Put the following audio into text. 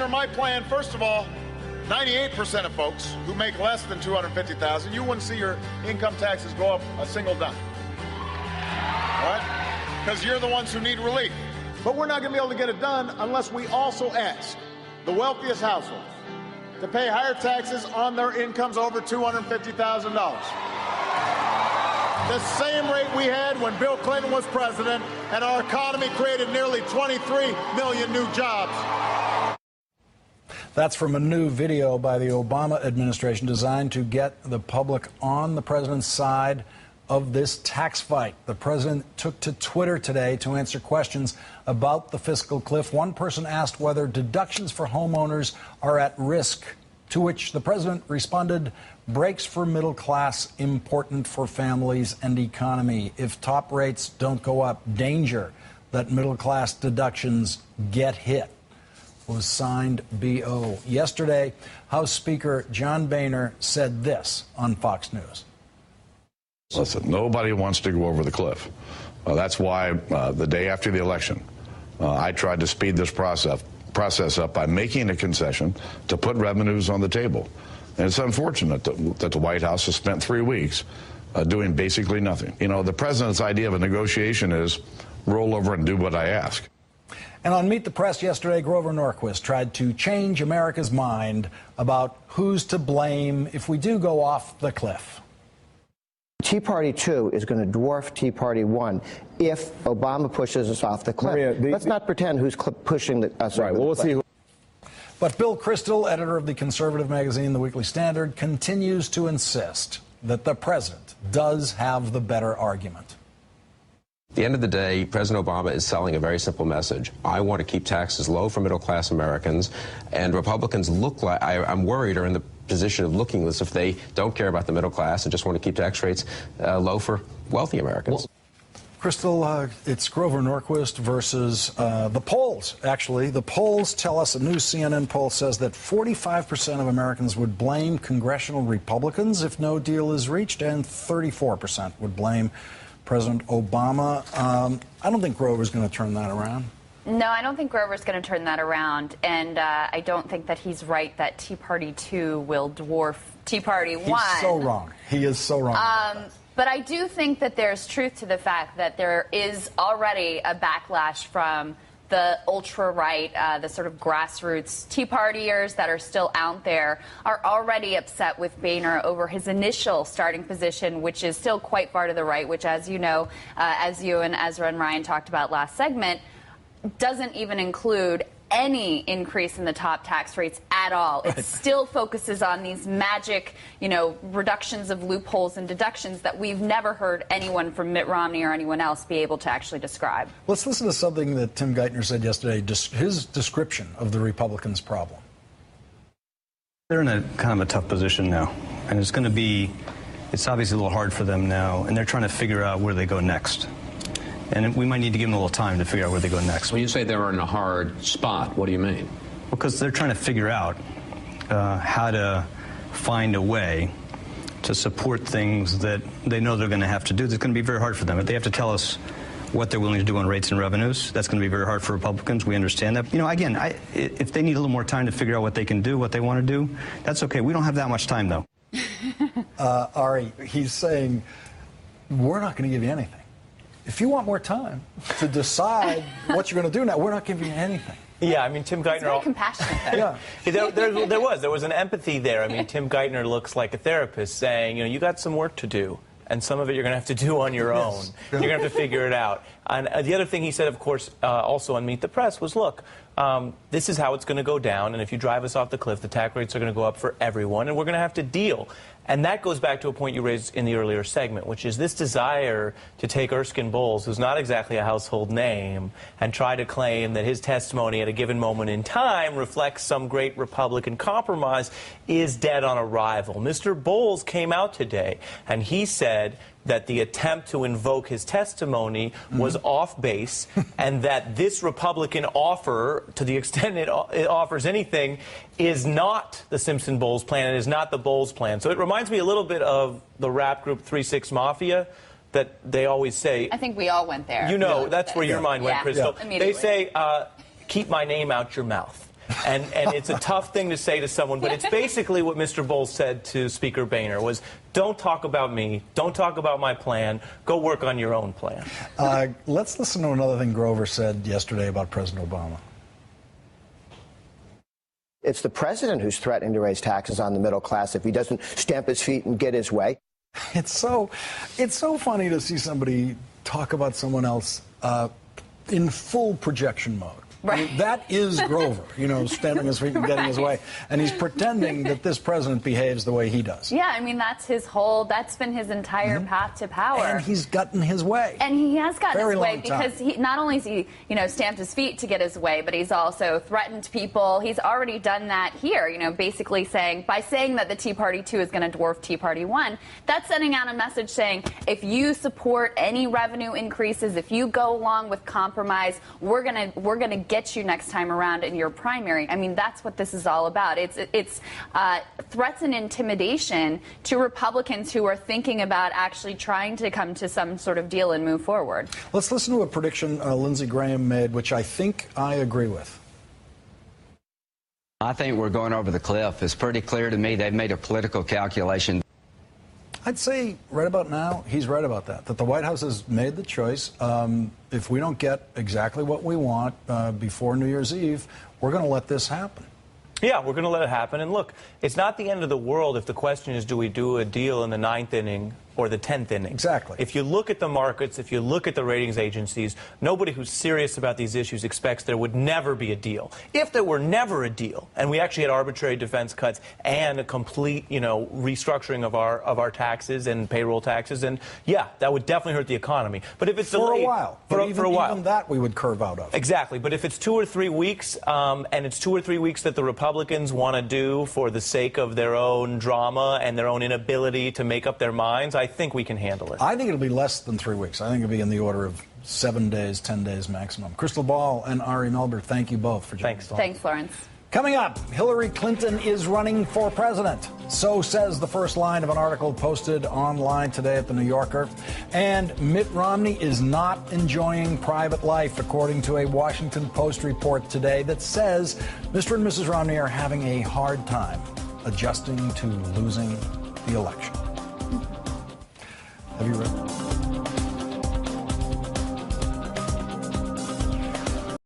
Under my plan, first of all, 98% of folks who make less than $250,000, you wouldn't see your income taxes go up a single dime. All right? Because you're the ones who need relief. But we're not going to be able to get it done unless we also ask the wealthiest households to pay higher taxes on their incomes over $250,000. The same rate we had when Bill Clinton was president, and our economy created nearly 23 million new jobs. That's from a new video by the Obama administration designed to get the public on the president's side of this tax fight. The president took to Twitter today to answer questions about the fiscal cliff. One person asked whether deductions for homeowners are at risk, to which the president responded, breaks for middle class important for families and economy. If top rates don't go up, danger that middle class deductions get hit. Was signed B.O. Yesterday, House Speaker John Boehner said this on Fox News. Listen, nobody wants to go over the cliff. That's why the day after the election, I tried to speed this process up by making a concession to put revenues on the table. And it's unfortunate that the White House has spent 3 weeks doing basically nothing. You know, the president's idea of a negotiation is roll over and do what I ask. And on Meet the Press yesterday, Grover Norquist tried to change America's mind about who's to blame if we do go off the cliff. Tea Party 2 is going to dwarf Tea Party 1 if Obama pushes us off the cliff. Maria, let's not pretend who's pushing us right, well, we'll see. But Bill Kristol, editor of the conservative magazine The Weekly Standard, continues to insist that the president does have the better argument. At the end of the day, President Obama is selling a very simple message. I want to keep taxes low for middle-class Americans, and Republicans look like, I'm worried, are in the position of looking as if they don't care about the middle class and just want to keep tax rates low for wealthy Americans. Well, Crystal, it's Grover Norquist versus the polls, actually. The polls tell us, a new CNN poll says that 45% of Americans would blame congressional Republicans if no deal is reached, and 34% would blame President Obama. I don't think Grover's going to turn that around. No, I don't think Grover's going to turn that around, and I don't think that he's right that Tea Party 2 will dwarf Tea Party 1. He's so wrong. He is so wrong. But I do think that there's truth to the fact that there is already a backlash from the ultra-right, the sort of grassroots Tea Partiers that are still out there are already upset with Boehner over his initial starting position, which is still quite far to the right, which, as you know, as you and Ezra and Ryan talked about last segment, doesn't even include any increase in the top tax rates at all. It still focuses on these magic, reductions of loopholes and deductions that we've never heard anyone from Mitt Romney or anyone else be able to actually describe. Let's listen to something that Tim Geithner said yesterday, his description of the Republicans' problem. They're in a kind of a tough position now, and it's obviously a little hard for them now, and they're trying to figure out where they go next. And we might need to give them a little time to figure out where they go next. When you say they're in a hard spot, what do you mean? Because they're trying to figure out how to find a way to support things that they know they're going to have to do. That's going to be very hard for them. If they have to tell us what they're willing to do on rates and revenues, that's going to be very hard for Republicans. We understand that. Again, if they need a little more time to figure out what they can do, what they want to do, that's okay. We don't have that much time, though. Ari, he's saying, we're not going to give you anything. If you want more time to decide what you're going to do now, we're not giving you anything. Yeah, I mean, Tim Geithner... Very compassionate. Yeah. There was an empathy there. I mean, Tim Geithner looks like a therapist saying, you got some work to do, and some of it you're going to have to do on your own. Yes. You're going to have to figure it out. And the other thing he said, of course, also on Meet the Press was, look, this is how it's going to go down, and if you drive us off the cliff, the tax rates are going to go up for everyone, and we're going to have to deal. And that goes back to a point you raised in the earlier segment, which is this desire to take Erskine Bowles, who's not exactly a household name, and try to claim that his testimony at a given moment in time reflects some great Republican compromise is dead on arrival. Mr. Bowles came out today, and he said that the attempt to invoke his testimony was off base, and that this Republican offer, to the extent it offers anything, is not the Simpson-Bowles plan. It is not the Bowles plan. So it reminds me a little bit of the rap group 3 6 Mafia, that they always say... I think we all went there. That's where your mind went, Crystal. Yeah. They say, keep my name out your mouth. And it's a tough thing to say to someone, but it's basically what Mr. Bowles said to Speaker Boehner was, don't talk about me, don't talk about my plan, go work on your own plan. Let's listen to another thing Grover said yesterday about President Obama. It's the president who's threatening to raise taxes on the middle class if he doesn't stamp his feet and get his way. It's so funny to see somebody talk about someone else in full projection mode. Right. I mean, that is Grover, stamping his feet and getting his way. And he's pretending that this president behaves the way he does. Yeah, I mean, that's been his entire path to power. And he's gotten his way. And he has gotten Very his way long time. because he not only has he, stamped his feet to get his way, but he's also threatened people. He's already done that here, basically by saying that the Tea Party 2 is going to dwarf Tea Party 1, that's sending out a message saying, if you support any revenue increases, if you go along with compromise, we're going to get you next time around in your primary. I mean, that's what this is all about. It's threats and intimidation to Republicans who are thinking about actually trying to come to some sort of deal and move forward. Let's listen to a prediction Lindsey Graham made, which I think I agree with. I think we're going over the cliff. It's pretty clear to me they've made a political calculation. I'd say right about now, he's right about that the White House has made the choice. If we don't get exactly what we want before New Year's Eve, we're going to let this happen. Yeah, we're going to let it happen. And look, it's not the end of the world if the question is, do we do a deal in the 9th inning or the 10th inning? Exactly. If you look at the markets, if you look at the ratings agencies, nobody who's serious about these issues expects there would never be a deal. If there were never a deal, and we actually had arbitrary defense cuts and a complete, restructuring of our taxes and payroll taxes, and yeah, that would definitely hurt the economy. But if it's for delayed, a while, for a while, even that we would curve out of. Exactly. But if it's 2 or 3 weeks, and it's 2 or 3 weeks that the Republicans want to do for the sake of their own drama and their own inability to make up their minds, I think we can handle it. I think it'll be less than 3 weeks. I think it'll be in the order of 7 days, 10 days maximum. Crystal Ball and Ari Melber, thank you both for joining us. Thanks, Lawrence. Coming up, Hillary Clinton is running for president. So says the first line of an article posted online today at The New Yorker. And Mitt Romney is not enjoying private life, according to a Washington Post report today that says Mr. and Mrs. Romney are having a hard time adjusting to losing the election. Have you read that?